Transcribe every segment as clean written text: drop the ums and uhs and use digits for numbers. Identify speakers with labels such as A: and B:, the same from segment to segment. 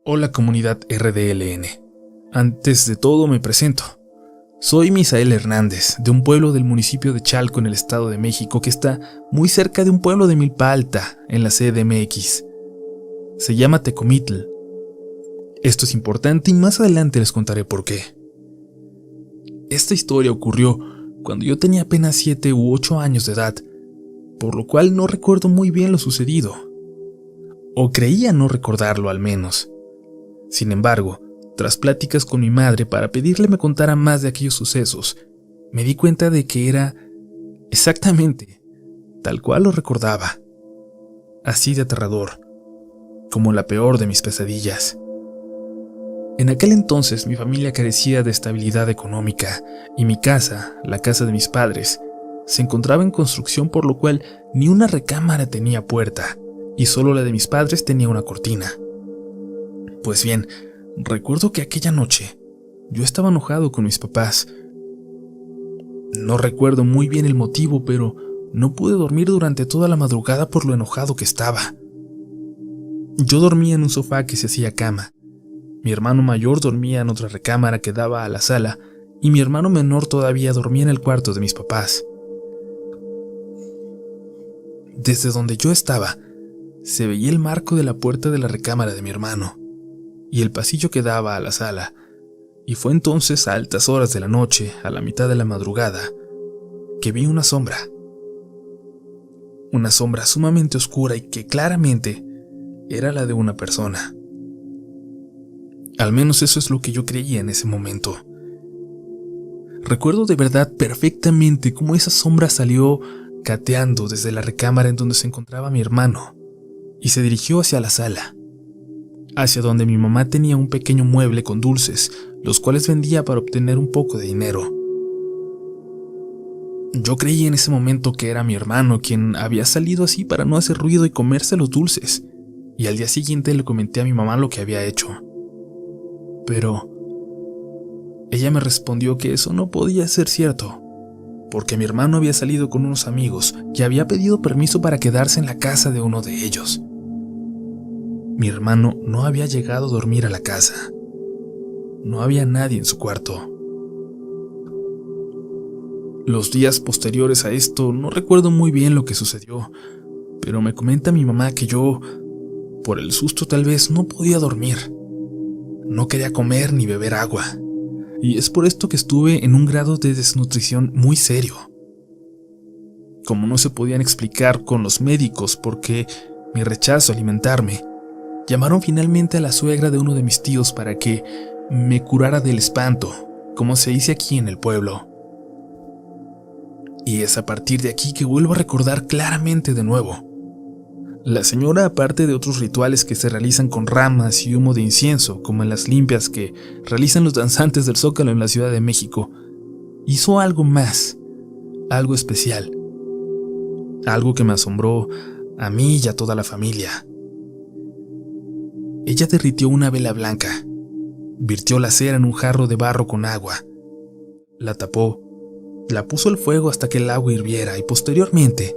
A: Hola comunidad RDLN. Antes de todo me presento. Soy Misael Hernández, de un pueblo del municipio de Chalco en el Estado de México que está muy cerca de un pueblo de Milpa Alta, en la CDMX. Se llama Tecomitl. Esto es importante y más adelante les contaré por qué. Esta historia ocurrió cuando yo tenía apenas 7 u 8 años de edad, por lo cual no recuerdo muy bien lo sucedido. O creía no recordarlo al menos. Sin embargo, tras pláticas con mi madre para pedirle me contara más de aquellos sucesos, me di cuenta de que era exactamente tal cual lo recordaba. Así de aterrador, como la peor de mis pesadillas. En aquel entonces mi familia carecía de estabilidad económica y mi casa, la casa de mis padres, se encontraba en construcción, por lo cual ni una recámara tenía puerta y solo la de mis padres tenía una cortina. Pues bien, recuerdo que aquella noche yo estaba enojado con mis papás. No recuerdo muy bien el motivo, pero no pude dormir durante toda la madrugada por lo enojado que estaba. Yo dormía en un sofá que se hacía cama. Mi hermano mayor dormía en otra recámara que daba a la sala y mi hermano menor todavía dormía en el cuarto de mis papás. Desde donde yo estaba, se veía el marco de la puerta de la recámara de mi hermano y el pasillo que daba a la sala, y fue entonces a altas horas de la noche, a la mitad de la madrugada, que vi una sombra sumamente oscura y que claramente era la de una persona. Al menos eso es lo que yo creía en ese momento. Recuerdo de verdad perfectamente cómo esa sombra salió gateando desde la recámara en donde se encontraba mi hermano y se dirigió hacia la sala, hacia donde mi mamá tenía un pequeño mueble con dulces, los cuales vendía para obtener un poco de dinero. Yo creí en ese momento que era mi hermano quien había salido así para no hacer ruido y comerse los dulces, y al día siguiente le comenté a mi mamá lo que había hecho. Pero ella me respondió que eso no podía ser cierto, porque mi hermano había salido con unos amigos y había pedido permiso para quedarse en la casa de uno de ellos. Mi hermano no había llegado a dormir a la casa. No había nadie en su cuarto. Los días posteriores a esto no recuerdo muy bien lo que sucedió, pero me comenta mi mamá que yo, por el susto tal vez, no podía dormir. No quería comer ni beber agua, y es por esto que estuve en un grado de desnutrición muy serio. Como no se podían explicar con los médicos por qué mi rechazo a alimentarme, llamaron finalmente a la suegra de uno de mis tíos para que me curara del espanto, como se dice aquí en el pueblo. Y es a partir de aquí que vuelvo a recordar claramente de nuevo. La señora, aparte de otros rituales que se realizan con ramas y humo de incienso, como en las limpias que realizan los danzantes del Zócalo en la Ciudad de México, hizo algo más, algo especial, algo que me asombró a mí y a toda la familia. Ella derritió una vela blanca, virtió la cera en un jarro de barro con agua, la tapó, la puso al fuego hasta que el agua hirviera y posteriormente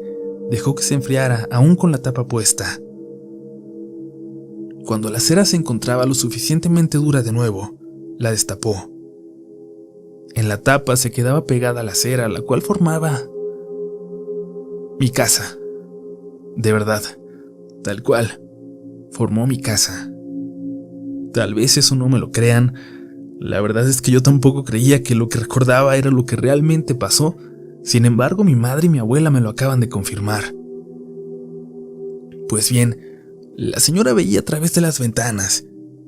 A: dejó que se enfriara aún con la tapa puesta. Cuando la cera se encontraba lo suficientemente dura de nuevo, la destapó. En la tapa se quedaba pegada la cera, la cual formaba mi casa. De verdad, tal cual, formó mi casa. Tal vez eso no me lo crean. La verdad es que yo tampoco creía que lo que recordaba era lo que realmente pasó. Sin embargo, mi madre y mi abuela me lo acaban de confirmar. Pues bien, la señora veía a través de las ventanas,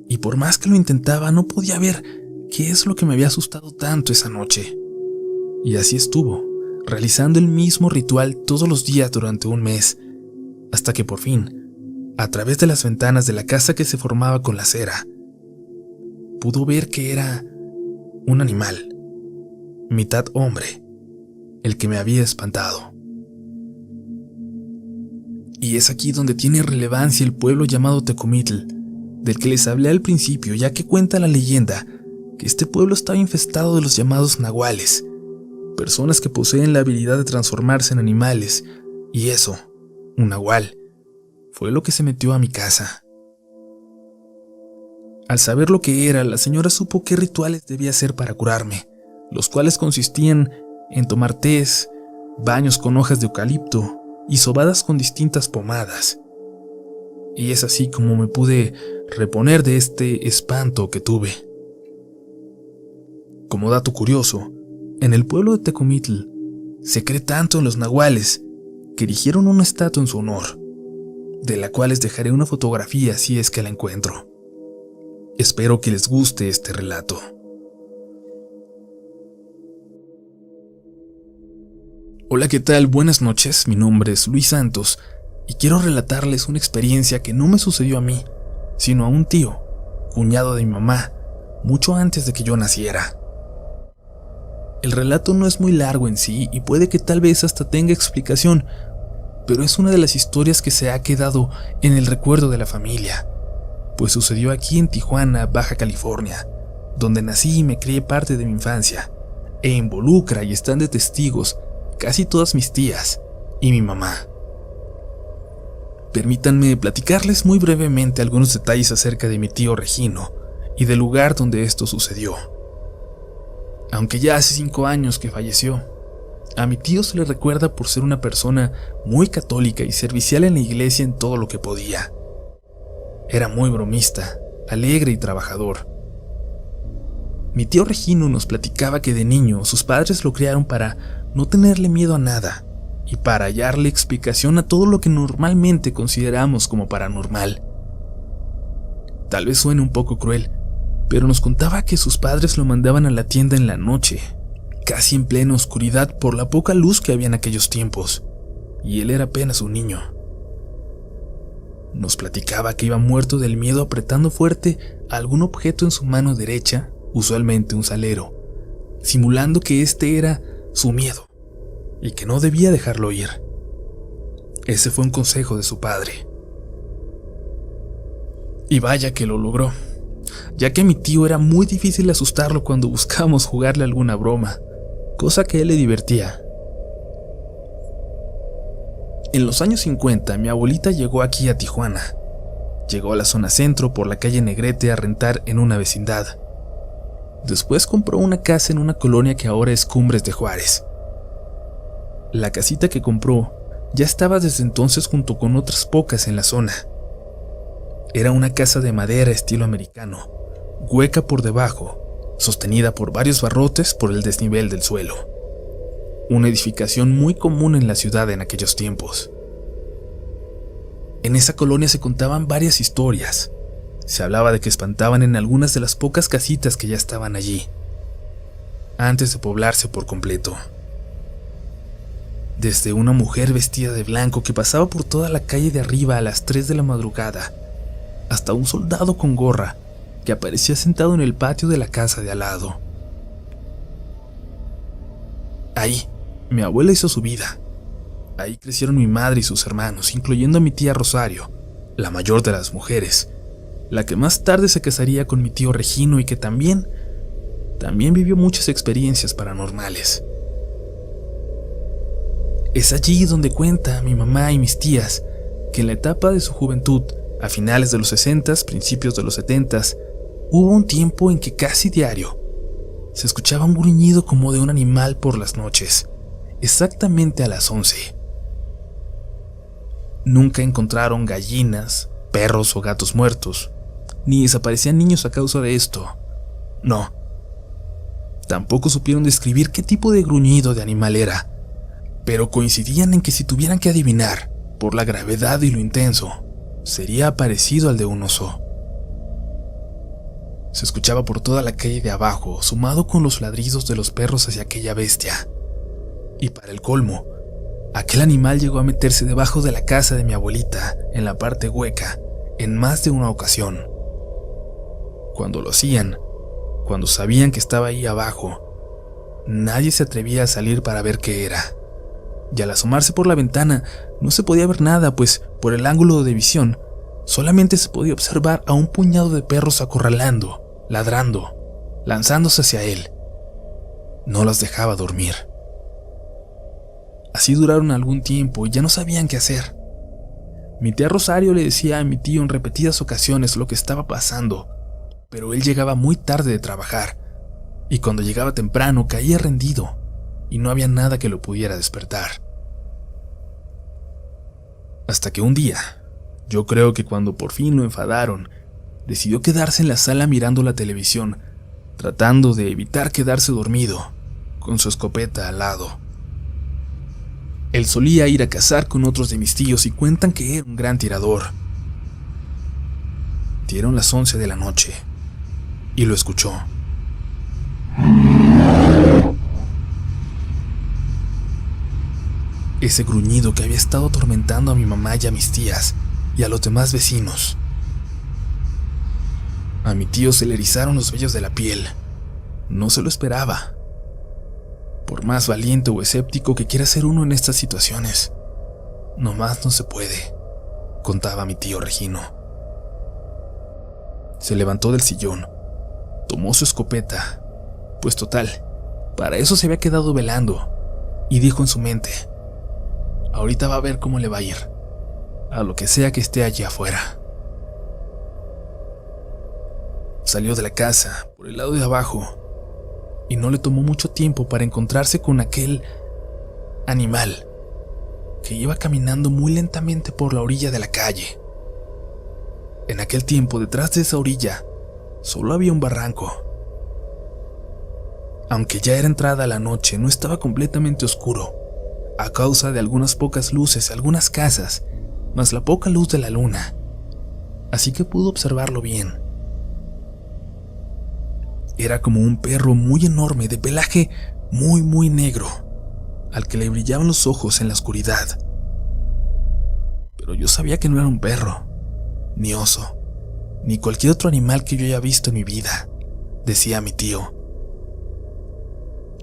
A: y por más que lo intentaba, no podía ver qué es lo que me había asustado tanto esa noche. Y así estuvo, realizando el mismo ritual todos los días durante un mes, hasta que por fin, a través de las ventanas de la casa que se formaba con la cera, pudo ver que era un animal, mitad hombre, el que me había espantado. Y es aquí donde tiene relevancia el pueblo llamado Tecomitl, del que les hablé al principio, ya que cuenta la leyenda que este pueblo estaba infestado de los llamados nahuales, personas que poseen la habilidad de transformarse en animales, y eso, un nahual, fue lo que se metió a mi casa. Al saber lo que era, la señora supo qué rituales debía hacer para curarme, los cuales consistían en tomar tés, baños con hojas de eucalipto y sobadas con distintas pomadas. Y es así como me pude reponer de este espanto que tuve. Como dato curioso, en el pueblo de Tecomitl se cree tanto en los nahuales que erigieron una estatua en su honor, de la cual les dejaré una fotografía si es que la encuentro. Espero que les guste este relato. Hola, ¿qué tal? Buenas noches, mi nombre es Luis Santos y quiero relatarles una experiencia que no me sucedió a mí, sino a un tío, cuñado de mi mamá, mucho antes de que yo naciera. El relato no es muy largo en sí y puede que tal vez hasta tenga explicación, pero es una de las historias que se ha quedado en el recuerdo de la familia, pues sucedió aquí en Tijuana, Baja California, donde nací y me crié parte de mi infancia, e involucra y están de testigos casi todas mis tías y mi mamá. Permítanme platicarles muy brevemente algunos detalles acerca de mi tío Regino y del lugar donde esto sucedió. Aunque ya hace 5 años que falleció, a mi tío se le recuerda por ser una persona muy católica y servicial en la iglesia en todo lo que podía. Era muy bromista, alegre y trabajador. Mi tío Regino nos platicaba que de niño sus padres lo criaron para no tenerle miedo a nada y para hallarle explicación a todo lo que normalmente consideramos como paranormal. Tal vez suene un poco cruel, pero nos contaba que sus padres lo mandaban a la tienda en la noche, casi en plena oscuridad por la poca luz que había en aquellos tiempos, y él era apenas un niño. Nos platicaba que iba muerto del miedo apretando fuerte algún objeto en su mano derecha, usualmente un salero, simulando que este era su miedo y que no debía dejarlo ir. Ese fue un consejo de su padre. Y vaya que lo logró, ya que a mi tío era muy difícil asustarlo cuando buscábamos jugarle alguna broma, cosa que a él le divertía. En los años 50, mi abuelita llegó aquí a Tijuana. Llegó a la zona centro por la calle Negrete a rentar en una vecindad. Después compró una casa en una colonia que ahora es Cumbres de Juárez. La casita que compró ya estaba desde entonces junto con otras pocas en la zona. Era una casa de madera estilo americano, hueca por debajo, sostenida por varios barrotes por el desnivel del suelo. Una edificación muy común en la ciudad en aquellos tiempos. En esa colonia se contaban varias historias. Se hablaba de que espantaban en algunas de las pocas casitas que ya estaban allí, antes de poblarse por completo. Desde una mujer vestida de blanco que pasaba por toda la calle de arriba a las 3 de la madrugada, hasta un soldado con gorra que aparecía sentado en el patio de la casa de al lado. Ahí, mi abuela hizo su vida. Ahí crecieron mi madre y sus hermanos, incluyendo a mi tía Rosario, la mayor de las mujeres, la que más tarde se casaría con mi tío Regino y que también vivió muchas experiencias paranormales. Es allí donde cuenta mi mamá y mis tías que en la etapa de su juventud, a finales de los 60s, principios de los 70s, hubo un tiempo en que casi diario se escuchaba un gruñido como de un animal por las noches, exactamente a las 11. Nunca encontraron gallinas, perros o gatos muertos, ni desaparecían niños a causa de esto. No. Tampoco supieron describir qué tipo de gruñido de animal era, pero coincidían en que si tuvieran que adivinar, por la gravedad y lo intenso, sería parecido al de un oso. Se escuchaba por toda la calle de abajo, sumado con los ladridos de los perros hacia aquella bestia. Y para el colmo, aquel animal llegó a meterse debajo de la casa de mi abuelita, en la parte hueca, en más de una ocasión. Cuando lo hacían, cuando sabían que estaba ahí abajo, nadie se atrevía a salir para ver qué era. Y al asomarse por la ventana, no se podía ver nada, pues por el ángulo de visión, solamente se podía observar a un puñado de perros acorralando, ladrando, lanzándose hacia él. No los dejaba dormir. Así duraron algún tiempo y ya no sabían qué hacer. Mi tía Rosario le decía a mi tío en repetidas ocasiones lo que estaba pasando, pero él llegaba muy tarde de trabajar, y cuando llegaba temprano caía rendido, y no había nada que lo pudiera despertar. Hasta que un día, yo creo que cuando por fin lo enfadaron, decidió quedarse en la sala mirando la televisión, tratando de evitar quedarse dormido, con su escopeta al lado. Él solía ir a cazar con otros de mis tíos y cuentan que era un gran tirador. Dieron las 11 de la noche y lo escuchó. Ese gruñido que había estado atormentando a mi mamá y a mis tías y a los demás vecinos. A mi tío se le erizaron los vellos de la piel. No se lo esperaba. Por más valiente o escéptico que quiera ser uno en estas situaciones, nomás no se puede, contaba mi tío Regino. Se levantó del sillón, tomó su escopeta, pues total, para eso se había quedado velando, y dijo en su mente: ahorita va a ver cómo le va a ir, a lo que sea que esté allí afuera. Salió de la casa por el lado de abajo, y no le tomó mucho tiempo para encontrarse con aquel animal que iba caminando muy lentamente por la orilla de la calle. En aquel tiempo, detrás de esa orilla, solo había un barranco. Aunque ya era entrada la noche, no estaba completamente oscuro, a causa de algunas pocas luces de algunas casas, más la poca luz de la luna, así que pudo observarlo bien. Era como un perro muy enorme, de pelaje muy negro, al que le brillaban los ojos en la oscuridad. Pero yo sabía que no era un perro, ni oso, ni cualquier otro animal que yo haya visto en mi vida, decía mi tío.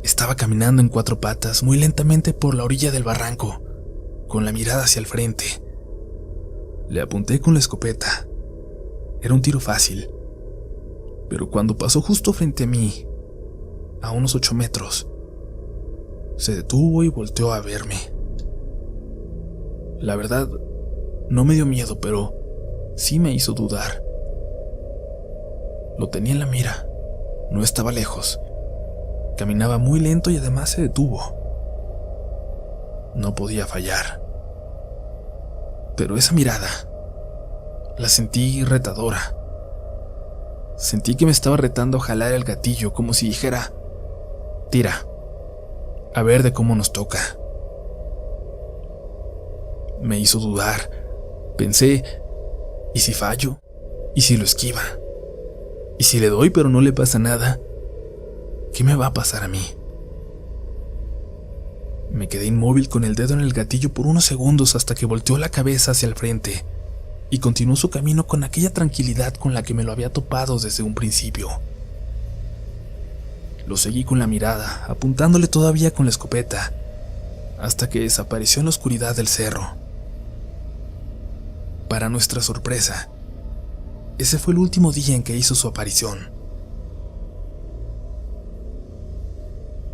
A: Estaba caminando en 4 patas muy lentamente por la orilla del barranco, con la mirada hacia el frente. Le apunté con la escopeta. Era un tiro fácil, pero cuando pasó justo frente a mí, a unos 8 metros, se detuvo y volteó a verme. La verdad, no me dio miedo, pero sí me hizo dudar. Lo tenía en la mira, no estaba lejos. Caminaba muy lento y además se detuvo. No podía fallar. Pero esa mirada la sentí retadora. Sentí que me estaba retando a jalar el gatillo, como si dijera: tira, a ver de cómo nos toca. Me hizo dudar. Pensé: ¿y si fallo? ¿Y si lo esquiva? ¿Y si le doy pero no le pasa nada? ¿Qué me va a pasar a mí? Me quedé inmóvil con el dedo en el gatillo por unos segundos hasta que volteó la cabeza hacia el frente y continuó su camino con aquella tranquilidad con la que me lo había topado desde un principio. Lo seguí con la mirada, apuntándole todavía con la escopeta, hasta que desapareció en la oscuridad del cerro. Para nuestra sorpresa, ese fue el último día en que hizo su aparición.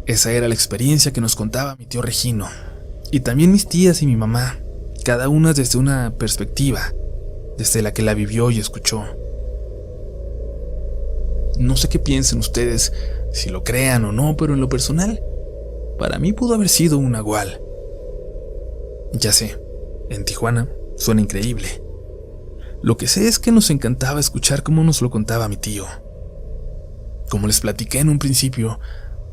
A: Esa era la experiencia que nos contaba mi tío Regino, y también mis tías y mi mamá, cada una desde una perspectiva, desde la que la vivió y escuchó. No sé qué piensen ustedes, si lo crean o no, pero en lo personal, para mí pudo haber sido un nahual. Ya sé, en Tijuana suena increíble. Lo que sé es que nos encantaba escuchar cómo nos lo contaba mi tío. Como les platiqué en un principio,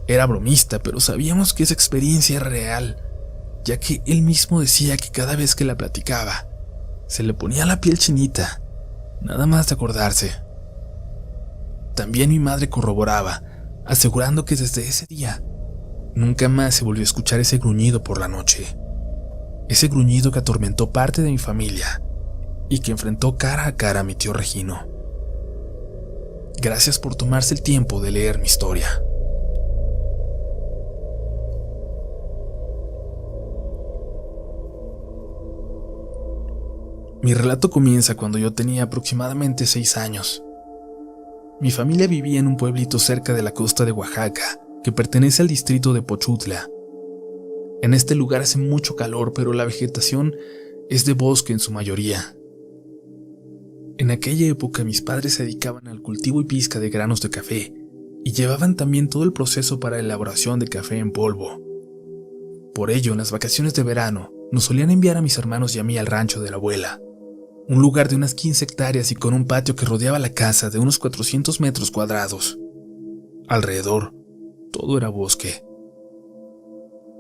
A: era bromista, pero sabíamos que esa experiencia era real, ya que él mismo decía que cada vez que la platicaba, se le ponía la piel chinita, nada más de acordarse. También mi madre corroboraba, asegurando que desde ese día, nunca más se volvió a escuchar ese gruñido por la noche. Ese gruñido que atormentó parte de mi familia y que enfrentó cara a cara a mi tío Regino. Gracias por tomarse el tiempo de leer mi historia. Mi relato comienza cuando yo tenía aproximadamente 6 años. Mi familia vivía en un pueblito cerca de la costa de Oaxaca, que pertenece al distrito de Pochutla. En este lugar hace mucho calor, pero la vegetación es de bosque en su mayoría. En aquella época mis padres se dedicaban al cultivo y pizca de granos de café y llevaban también todo el proceso para la elaboración de café en polvo. Por ello, en las vacaciones de verano, nos solían enviar a mis hermanos y a mí al rancho de la abuela, un lugar de unas 15 hectáreas y con un patio que rodeaba la casa de unos 400 metros cuadrados. Alrededor, todo era bosque.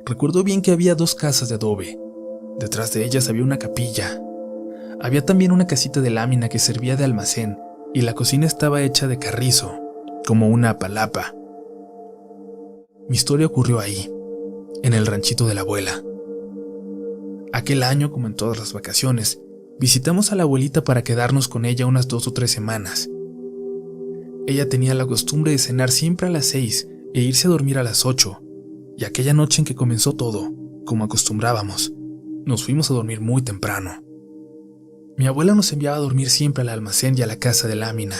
A: Recuerdo bien que había 2 casas de adobe. Detrás de ellas había una capilla. Había también una casita de lámina que servía de almacén y la cocina estaba hecha de carrizo, como una palapa. Mi historia ocurrió ahí, en el ranchito de la abuela. Aquel año, como en todas las vacaciones, visitamos a la abuelita para quedarnos con ella unas 2 o 3 semanas. Ella tenía la costumbre de cenar siempre a las 6 e irse a dormir a las 8, y aquella noche en que comenzó todo, como acostumbrábamos, nos fuimos a dormir muy temprano. Mi abuela nos enviaba a dormir siempre al almacén y a la casa de lámina.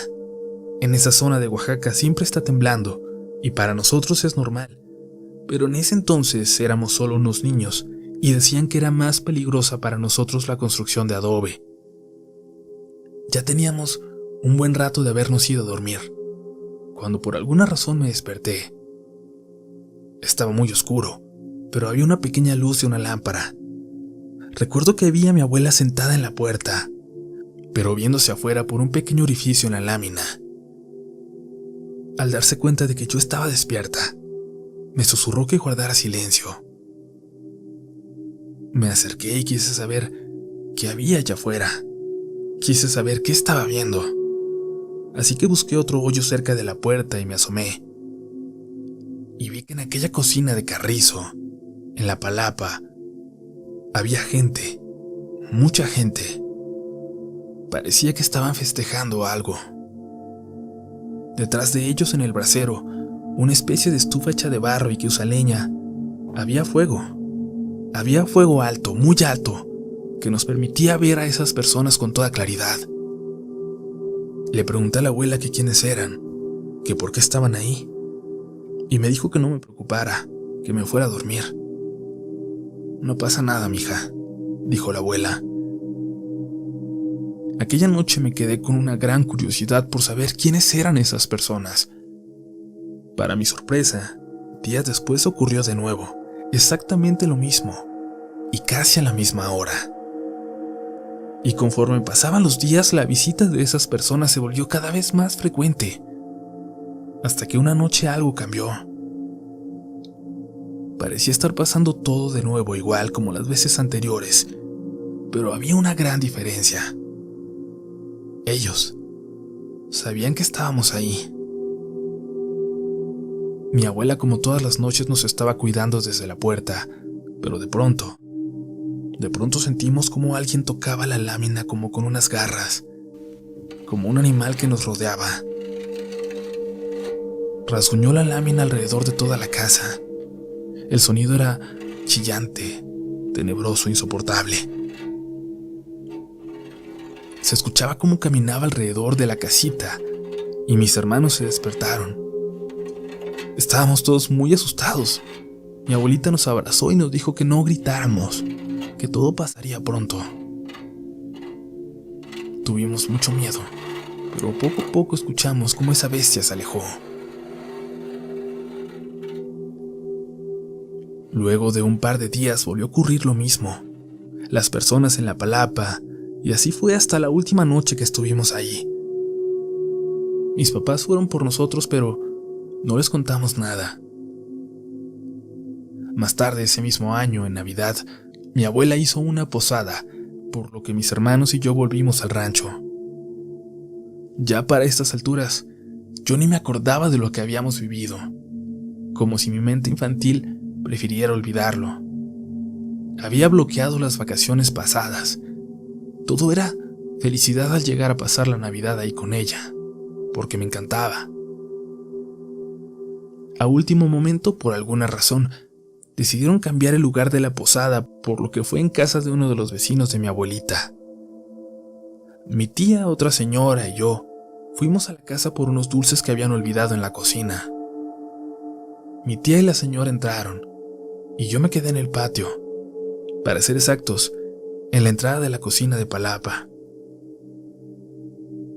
A: En esa zona de Oaxaca siempre está temblando, y para nosotros es normal, pero en ese entonces éramos solo unos niños, y decían que era más peligrosa para nosotros la construcción de adobe. Ya teníamos un buen rato de habernos ido a dormir, cuando por alguna razón me desperté. Estaba muy oscuro, pero había una pequeña luz de una lámpara. Recuerdo que vi a mi abuela sentada en la puerta, pero viéndose afuera por un pequeño orificio en la lámina. Al darse cuenta de que yo estaba despierta, me susurró que guardara silencio. Me acerqué y quise saber qué había allá afuera. Quise saber qué estaba viendo. Así que busqué otro hoyo cerca de la puerta y me asomé. Y vi que en aquella cocina de carrizo, en la palapa, había gente, mucha gente. Parecía que estaban festejando algo. Detrás de ellos, en el brasero, una especie de estufa hecha de barro y que usa leña, había fuego. Había fuego alto, muy alto, que nos permitía ver a esas personas con toda claridad. Le pregunté a la abuela que quiénes eran, que por qué estaban ahí, y me dijo que no me preocupara, que me fuera a dormir. No pasa nada, mija, dijo la abuela. Aquella noche me quedé con una gran curiosidad por saber quiénes eran esas personas. Para mi sorpresa, días después ocurrió de nuevo, exactamente lo mismo, y casi a la misma hora. Y conforme pasaban los días, la visita de esas personas se volvió cada vez más frecuente, hasta que una noche algo cambió. Parecía estar pasando todo de nuevo igual como las veces anteriores, pero había una gran diferencia. Ellos sabían que estábamos ahí. Mi abuela, como todas las noches, nos estaba cuidando desde la puerta, pero de pronto sentimos como alguien tocaba la lámina como con unas garras, como un animal que nos rodeaba. Rasguñó la lámina alrededor de toda la casa. El sonido era chillante, tenebroso, insoportable. Se escuchaba cómo caminaba alrededor de la casita y mis hermanos se despertaron. Estábamos todos muy asustados. Mi abuelita nos abrazó y nos dijo que no gritáramos, que todo pasaría pronto. Tuvimos mucho miedo, pero poco a poco escuchamos cómo esa bestia se alejó. Luego de un par de días volvió a ocurrir lo mismo. Las personas en la palapa, y así fue hasta la última noche que estuvimos ahí. Mis papás fueron por nosotros, pero no les contamos nada. Más tarde ese mismo año, en Navidad, mi abuela hizo una posada, por lo que mis hermanos y yo volvimos al rancho. Ya para estas alturas, yo ni me acordaba de lo que habíamos vivido, como si mi mente infantil prefiriera olvidarlo. Había bloqueado las vacaciones pasadas. Todo era felicidad al llegar a pasar la Navidad ahí con ella, porque me encantaba. A último momento, por alguna razón, decidieron cambiar el lugar de la posada, por lo que fue en casa de uno de los vecinos de mi abuelita. Mi tía, otra señora y yo fuimos a la casa por unos dulces que habían olvidado en la cocina. Mi tía y la señora entraron, y yo me quedé en el patio, para ser exactos, en la entrada de la cocina de palapa.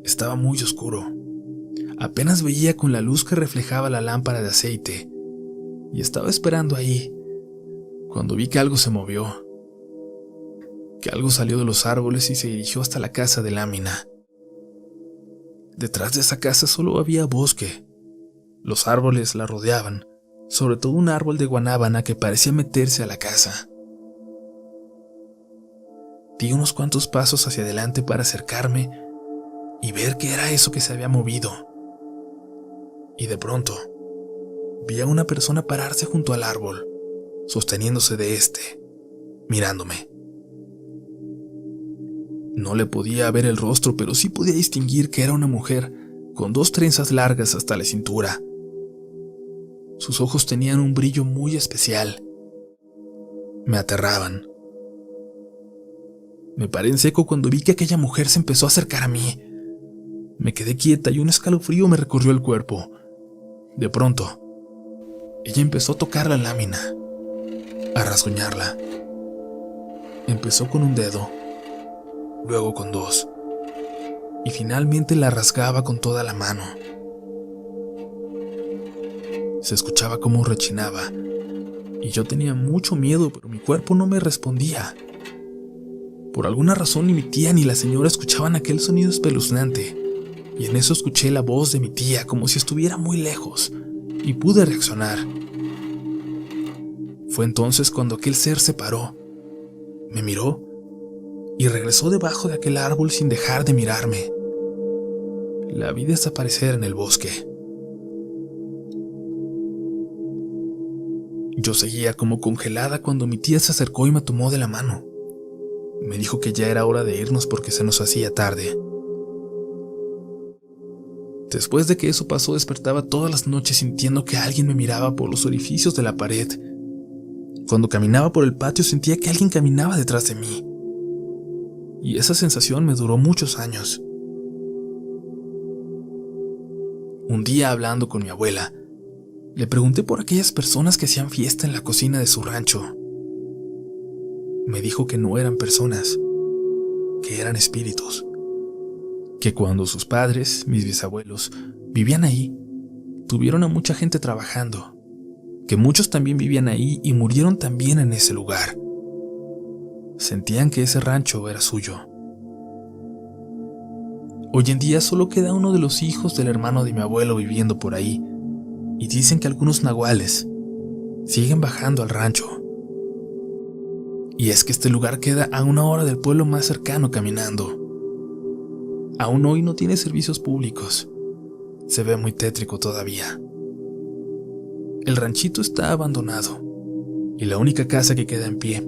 A: Estaba muy oscuro. Apenas veía con la luz que reflejaba la lámpara de aceite, y estaba esperando ahí, cuando vi que algo se movió, que algo salió de los árboles y se dirigió hasta la casa de lámina. Detrás de esa casa solo había bosque. Los árboles la rodeaban, sobre todo un árbol de guanábana que parecía meterse a la casa. Di unos cuantos pasos hacia adelante para acercarme y ver qué era eso que se había movido. Y de pronto, vi a una persona pararse junto al árbol, sosteniéndose de este, mirándome. No le podía ver el rostro, pero sí podía distinguir que era una mujer con 2 trenzas largas hasta la cintura. Sus ojos tenían un brillo muy especial. Me aterraban. Me paré en seco cuando vi que aquella mujer se empezó a acercar a mí. Me quedé quieta y un escalofrío me recorrió el cuerpo. De pronto, ella empezó a tocar la lámina, a rasguñarla. Empezó con un dedo, luego con 2, y finalmente la rasgaba con toda la mano. Se escuchaba cómo rechinaba, y yo tenía mucho miedo, pero mi cuerpo no me respondía. Por alguna razón ni mi tía ni la señora escuchaban aquel sonido espeluznante, y en eso escuché la voz de mi tía como si estuviera muy lejos, y pude reaccionar. Fue entonces cuando aquel ser se paró, me miró y regresó debajo de aquel árbol sin dejar de mirarme. La vi desaparecer en el bosque. Yo seguía como congelada cuando mi tía se acercó y me tomó de la mano. Me dijo que ya era hora de irnos porque se nos hacía tarde. Después de que eso pasó, despertaba todas las noches sintiendo que alguien me miraba por los orificios de la pared. Cuando caminaba por el patio sentía que alguien caminaba detrás de mí. Y esa sensación me duró muchos años. Un día, hablando con mi abuela, le pregunté por aquellas personas que hacían fiesta en la cocina de su rancho. Me dijo que no eran personas, que eran espíritus. Que cuando sus padres, mis bisabuelos, vivían ahí, tuvieron a mucha gente trabajando, que muchos también vivían ahí y murieron también en ese lugar. Sentían que ese rancho era suyo. Hoy en día solo queda uno de los hijos del hermano de mi abuelo viviendo por ahí, y dicen que algunos nahuales siguen bajando al rancho. Y es que este lugar queda a 1 hora del pueblo más cercano caminando. Aún hoy no tiene servicios públicos. Se ve muy tétrico todavía. El ranchito está abandonado y la única casa que queda en pie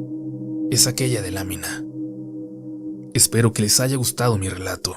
A: es aquella de lámina. Espero que les haya gustado mi relato.